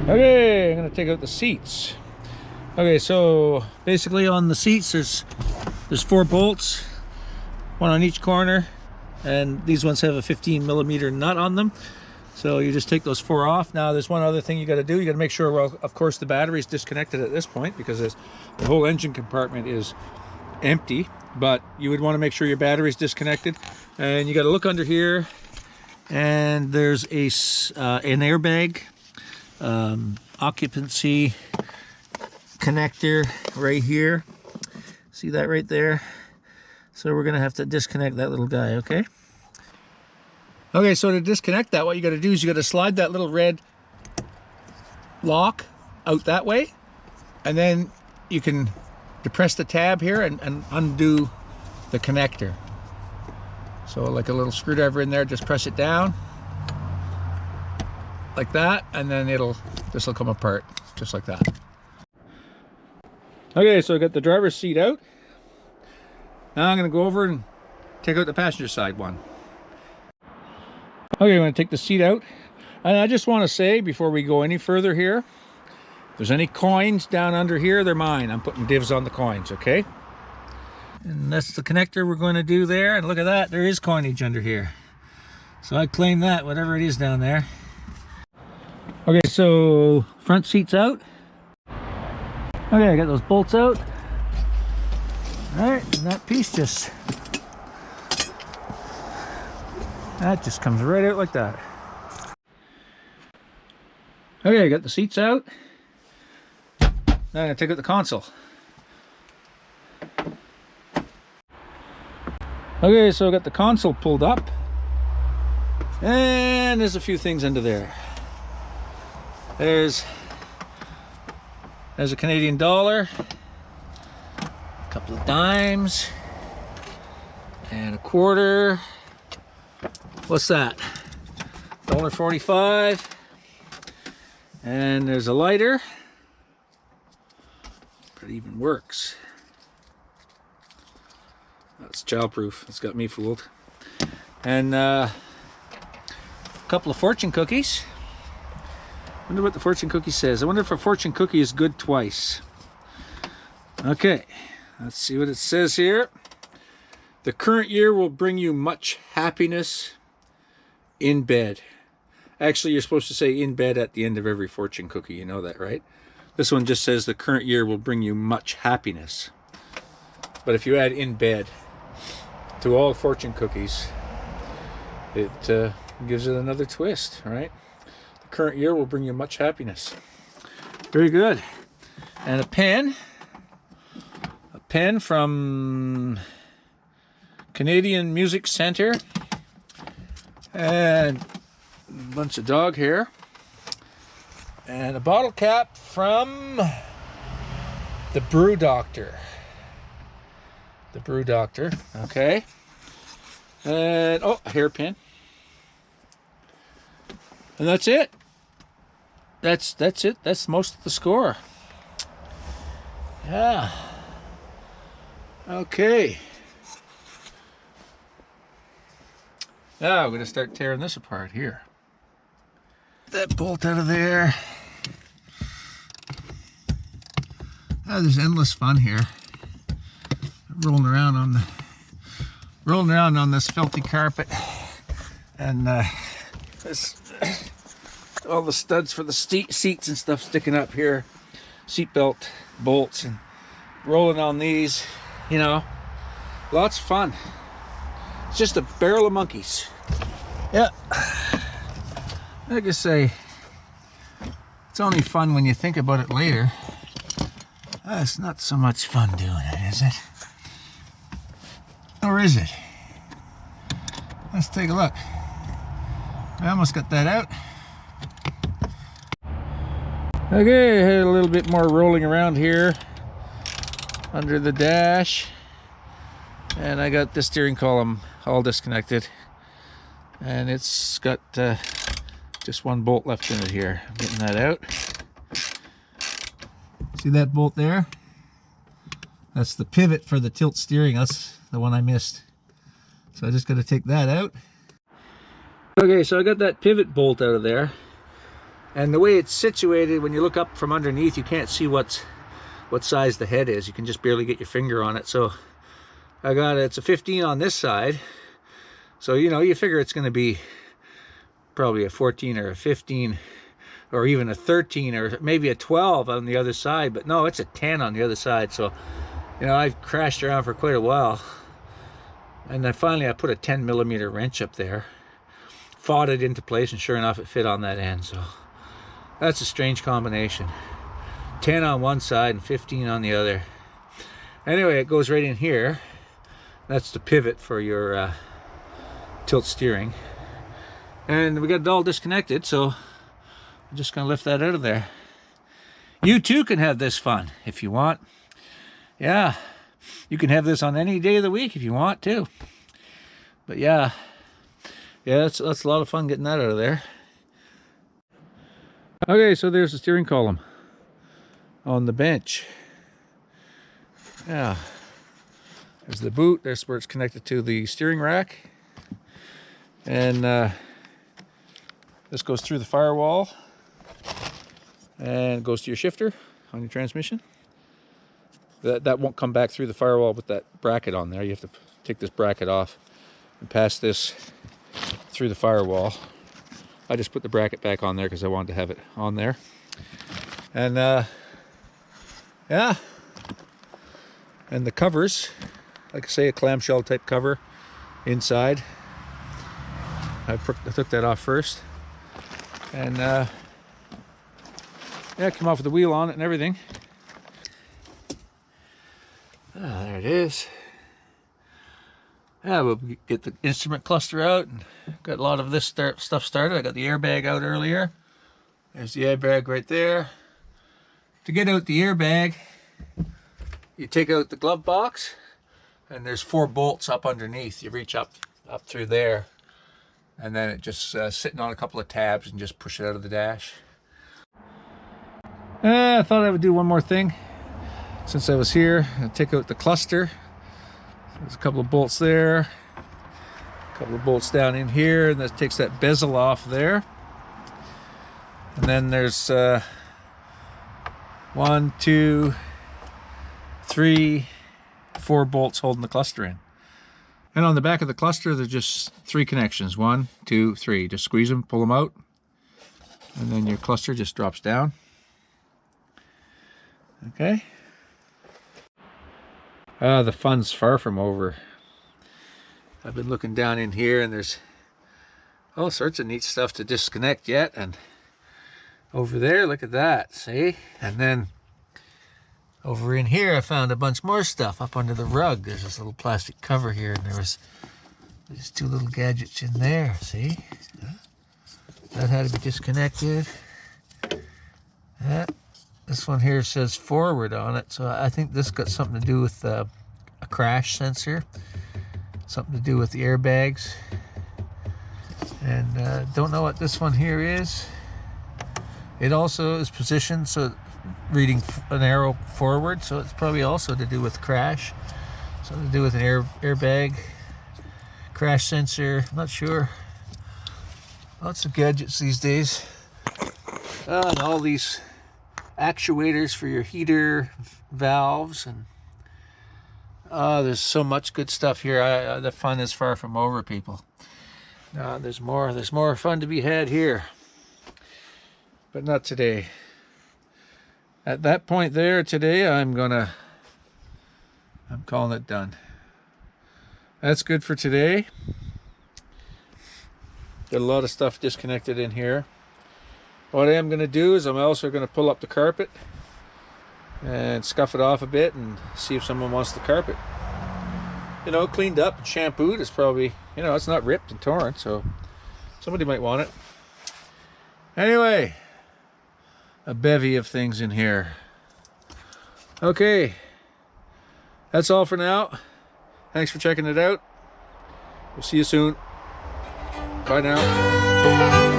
Okay, I'm gonna take out the seats. Okay, so basically on the seats there's 4 bolts, one on each corner, and these ones have a 15mm nut on them. So you just take those 4 off. Now there's one other thing you got to do. You got to make sure, well, of course, the battery is disconnected at this point because the whole engine compartment is empty. But you would want to make sure your battery is disconnected, and you got to look under here, and there's an airbag occupancy connector right here. See that right there? So we're gonna have to disconnect that little guy. Okay, so to disconnect that, what you got to do is you got to slide that little red lock out that way, and then you can depress the tab here and undo the connector. So like a little screwdriver in there, just press it down like that, and then this will come apart just like that. Okay, so I got the driver's seat out. Now I'm going to go over and take out the passenger side one. Okay, I'm going to take the seat out, and I just want to say before we go any further here, if there's any coins down under here, they're mine. I'm putting dibs on the coins, okay? And that's the connector we're going to do there, and look at that, there is coinage under here. So I claim that, whatever it is down there. Okay, so front seat's out. Okay, I got those bolts out. Alright, and that piece just comes right out like that. Okay, I got the seats out. Now I'm gonna take out the console. Okay, so I got the console pulled up, and there's a few things under there. There's a Canadian dollar, a couple of dimes, and a quarter. What's that? $1.45. And there's a lighter. But it even works. That's childproof. It's got me fooled. And a couple of fortune cookies. I wonder what the fortune cookie says. I wonder if a fortune cookie is good twice. Okay, let's see what it says here. The current year will bring you much happiness in bed. Actually, you're supposed to say in bed at the end of every fortune cookie. You know that, right? This one just says the current year will bring you much happiness. But if you add in bed to all fortune cookies, it gives it another twist, right? Current year will bring you much happiness. Very good. And a pen from Canadian Music Center, and a bunch of dog hair, and a bottle cap from the Brew Doctor. The Brew Doctor, okay. And a hairpin. And that's it. That's it. That's most of the score. Yeah. Okay. Now I'm going to start tearing this apart here. That bolt out of there. Oh, there's endless fun here. Rolling around on this filthy carpet, and all the studs for the seats and stuff sticking up here, seatbelt bolts, and rolling on these, you know, lots of fun. It's just a barrel of monkeys. Yeah, like I say, it's only fun when you think about it later. It's not so much fun doing it, is it? Or is it? Let's take a look. I almost got that out. Okay, I had a little bit more rolling around here under the dash, and I got the steering column all disconnected, and it's got just one bolt left in it here. I'm getting that out. See that bolt there? That's the pivot for the tilt steering. That's the one I missed. So I just got to take that out. Okay, so I got that pivot bolt out of there. And the way it's situated, when you look up from underneath, you can't see what size the head is. You can just barely get your finger on it. So I got it's a 15 on this side. So, you know, you figure it's going to be probably a 14 or a 15 or even a 13 or maybe a 12 on the other side. But no, it's a 10 on the other side. So, you know, I've crashed around for quite a while. And then finally I put a 10mm wrench up there, fought it into place, and sure enough it fit on that end. So that's a strange combination. 10 on one side and 15 on the other. Anyway, it goes right in here. That's the pivot for your tilt steering. And we got it all disconnected, so I'm just going to lift that out of there. You too can have this fun if you want. Yeah, you can have this on any day of the week if you want to. But yeah, that's a lot of fun getting that out of there. Okay, so there's the steering column on the bench. Yeah, there's the boot. There's where it's connected to the steering rack. And this goes through the firewall and goes to your shifter on your transmission. That won't come back through the firewall with that bracket on there. You have to take this bracket off and pass this through the firewall. I just put the bracket back on there because I wanted to have it on there. And yeah, and the covers, like I say, a clamshell type cover inside. I took that off first, and yeah, it came off with the wheel on it and everything. Ah, there it is. Yeah, we'll get the instrument cluster out, and got a lot of this stuff started. I got the airbag out earlier. There's the airbag right there. To get out the airbag, you take out the glove box, and there's 4 bolts up underneath. You reach up through there, and then it just sitting on a couple of tabs and just push it out of the dash. I thought I would do one more thing since I was here. I'll take out the cluster. There's a couple of bolts there, a couple of bolts down in here, and that takes that bezel off there. And then there's 1, 2, 3, 4 bolts holding the cluster in. And on the back of the cluster, there's just 3 connections. 1, 2, 3. Just squeeze them, pull them out, and then your cluster just drops down. Okay. The fun's far from over. I've been looking down in here, and there's all sorts of neat stuff to disconnect yet. And over there, look at that, see? And then over in here, I found a bunch more stuff up under the rug. There's this little plastic cover here, and there's 2 little gadgets in there, see? That had to be disconnected. This one here says forward on it, so I think this got something to do with a crash sensor, something to do with the airbags. And don't know what this one here is. It also is positioned so reading an arrow forward, so it's probably also to do with crash, something to do with an airbag, crash sensor. I'm not sure. Lots of gadgets these days. And all these actuators for your heater valves, and there's so much good stuff here. The fun is far from over, people. There's more fun to be had here, but not today. At that point there today, I'm calling it done. That's good for today. Got a lot of stuff disconnected in here. What I am going to do is I'm also going to pull up the carpet and scuff it off a bit and see if someone wants the carpet, you know, cleaned up and shampooed. It's probably, you know, it's not ripped and torn, so somebody might want it. Anyway, a bevy of things in here. Okay, that's all for now. Thanks for checking it out. We'll see you soon. Bye now.